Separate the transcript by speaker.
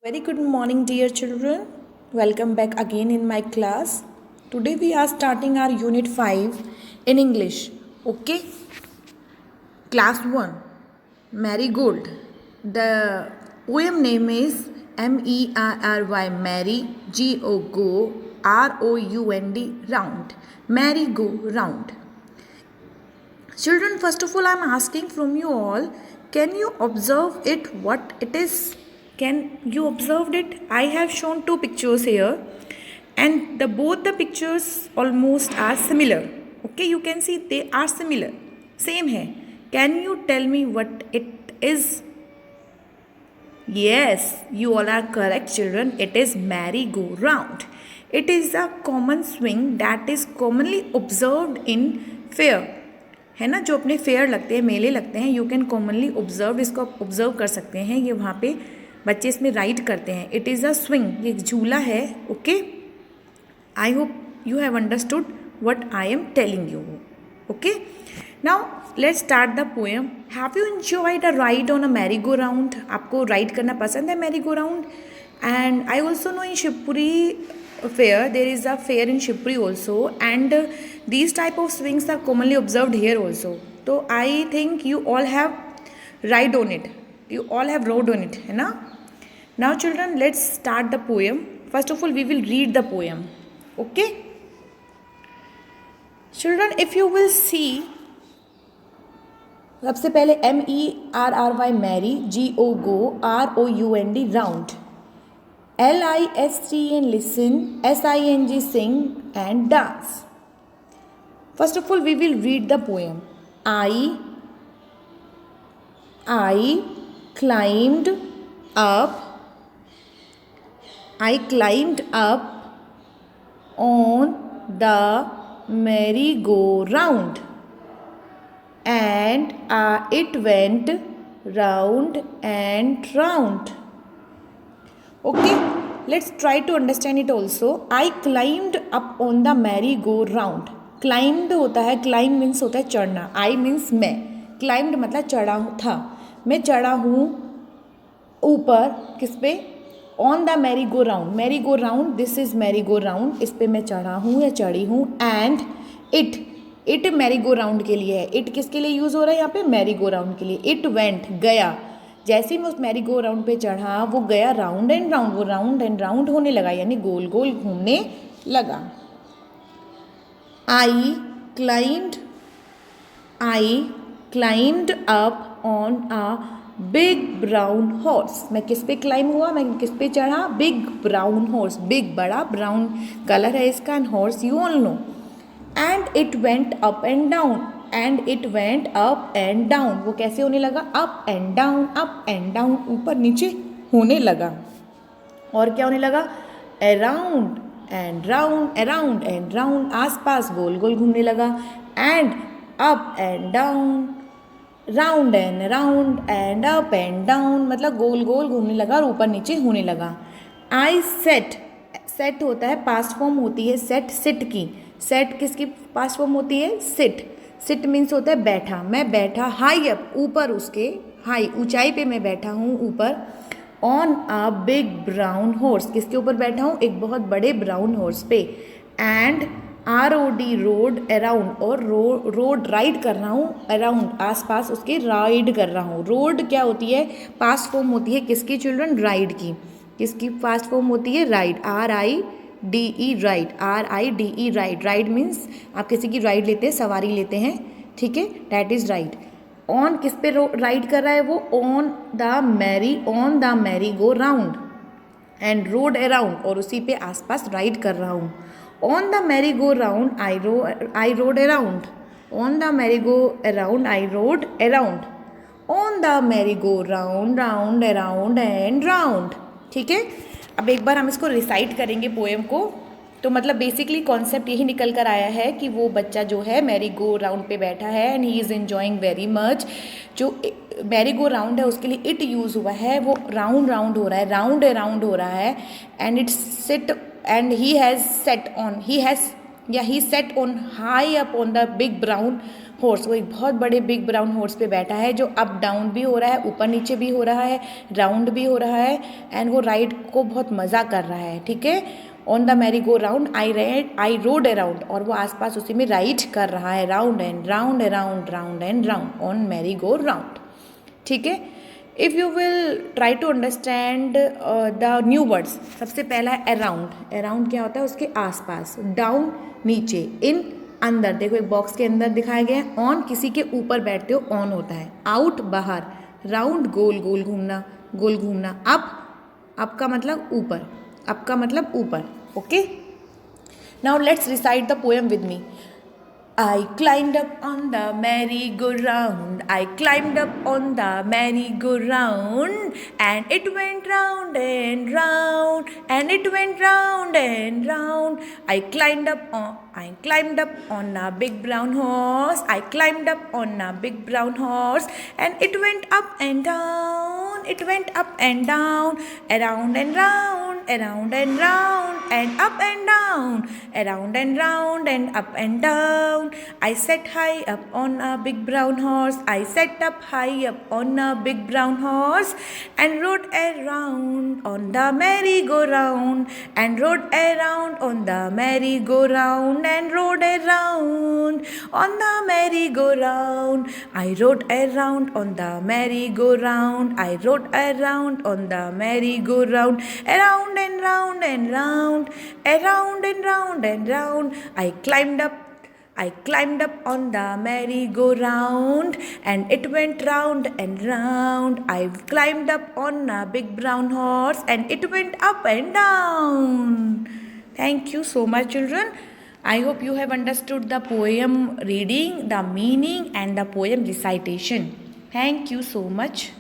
Speaker 1: Very good morning, dear children. Welcome back again in my class. Today we are starting our unit 5 in English. Okay? Class 1 Marigold. The poem name is MERRY Merry GO ROUND round. Merry go round. Children, first of all, I am asking from you all, can you observe it what it is? Can you observe it? I have shown two pictures here, and both the pictures almost are similar. Okay, you can see they are similar. Same hai. Can you tell me what it is? Yes, you all are correct, children. It is merry-go-round. It is a common swing that is commonly observed in fair. है ना, जो अपने fair लगते हैं, मेले लगते हैं, you can commonly observe, इसको आप ऑब्जर्व कर सकते हैं. ये वहाँ पे बच्चे इसमें राइड करते हैं. इट इज़ अ स्विंग, ये झूला है. Okay, I hope you have understood what I am telling you. Okay, now let's start the poem. Have you enjoyed a ride on a Mary go round? आपको ride करना पसंद है Mary go round? And I also no in Shivpuri fair, there is a fair in Shivpuri also, and these type of swings are commonly observed here also. So I think you all have ride on it, you all have rode on it, है ना? Now children, let's start the poem. First of all we will read the poem. Okay children, if you will see, सबसे पहले MERRY merry GO ROUND round, LISTN listen, SING sing and dance. First of all we will read the poem. I climbed up on the merry-go-round, and it went round and round. Okay, let's try to understand it also. I climbed up on the merry-go-round. Climbed होता है, climb means होता है चढ़ना. I means मैं. Climbed मतलब चढ़ा था. मैं चढ़ा हूँ ऊपर, किस पे? On the merry-go-round. Merry-go-round, this is merry-go-round. इस पे मैं चढ़ा हूँ या चढ़ी हूँ. And it merry-go-round के लिए है. It किसके लिए यूज़ हो रहा है यहाँ पे? merry-go-round के लिए. It went, गया. जैसे ही मैं उस मैरी गो राउंड पे चढ़ा, वो गया राउंड एंड राउंड, वो राउंड एंड राउंड होने लगा, यानी गोल गोल घूमने लगा. आई climbed up on a big brown horse. मैं किस पे क्लाइम हुआ? मैं किस पे चढ़ा? Big brown horse. बिग, बड़ा, ब्राउन कलर है इसका, and horse you all know. And it went up and down. And it went up and down. वो कैसे होने लगा? अप एंड डाउन, ऊपर नीचे होने लगा. और क्या होने लगा? अराउंड एंड राउंड, आस पास गोल गोल घूमने लगा. And up and down, round and up and down, मतलब गोल गोल घूमने लगा और ऊपर नीचे होने लगा. आई सेट होता है, पास्ट फॉर्म होती है सेट, सिट की. सेट किसकी पास्ट फॉर्म होती है? सिट मीन्स होता है बैठा. मैं बैठा, हाई अप, ऊपर उसके, हाई ऊंचाई पे मैं बैठा हूँ ऊपर. On a big brown horse, किसके ऊपर बैठा हूँ? एक बहुत बड़े ब्राउन हॉर्स पे. एंड ROD रोड, अराउंड, और रोड राइड कर रहा हूँ. अराउंड, आसपास उसके राइड कर रहा हूँ. रोड क्या होती है? पास्ट फॉर्म होती है किसकी चिल्ड्रन? राइड की. किसकी पास्ट फॉर्म होती है? Ride. RIDE ride. Ride means आप किसी की राइड लेते हैं, सवारी लेते हैं, ठीक है, डैट इज राइड. ऑन किस पे राइड कर रहा है वो? On the merry go round and road around, और उसी पे आसपास राइड कर रहा हूँ. On the merry go round I rode around. On the merry go around I rode around. On the merry go round around and round. ठीक है, अब एक बार हम इसको रिसाइट करेंगे पोएम को. तो मतलब बेसिकली कॉन्सेप्ट यही निकल कर आया है कि वो बच्चा जो है मैरी गो राउंड पे बैठा है and he is enjoying very much. जो मैरी गो राउंड है उसके लिए इट यूज़ हुआ है, वो राउंड हो रहा है, राउंड अराउंड हो रहा है. And it's sit and he set on high up on the big brown horse, वो एक बहुत बड़े बिग ब्राउन हॉर्स पे बैठा है जो अप डाउन भी हो रहा है, ऊपर नीचे भी हो रहा है, राउंड भी हो रहा है, एंड वो राइड को बहुत मज़ा कर रहा है, ठीक है। On the merry go round I rode around, और वो आसपास उसी में राइड कर रहा है, round and round around, round and round on merry go round, ठीक है। If you will try to understand the new words, सबसे पहला है अराउंड। अराउंड क्या होता है? उसके आसपास। डाउन नीचे, इन अंदर, देखो एक बॉक्स के अंदर दिखाया गया है। ऑन किसी के ऊपर बैठते हो, ऑन होता है। आउट बाहर, राउंड गोल गोल घूमना, गोल घूमना। अप का मतलब ऊपर, अप का मतलब ऊपर, okay. Now let's recite the poem with me. I climbed up on the merry-go-round. I climbed up on the merry-go-round, and it went round and round, and it went round and round. I climbed up on a big brown horse. I climbed up on a big brown horse, and it went up and down. It went up and down, around and round, around and round, and up and down, around and round, and up and down. I sat high up on a big brown horse. I sat up high up on a big brown horse, and rode around on the merry-go-round, and rode around on the merry-go-round, and rode around on the merry-go-round. I rode around on the merry-go-round. I rode around on the merry-go-round, around and round and round, around and round and round. I climbed up on the merry-go-round, and it went round and round. I climbed up on a big brown horse, and it went up and down. Thank you so much, children. I hope you have understood the poem reading, the meaning, and the poem recitation. Thank you so much.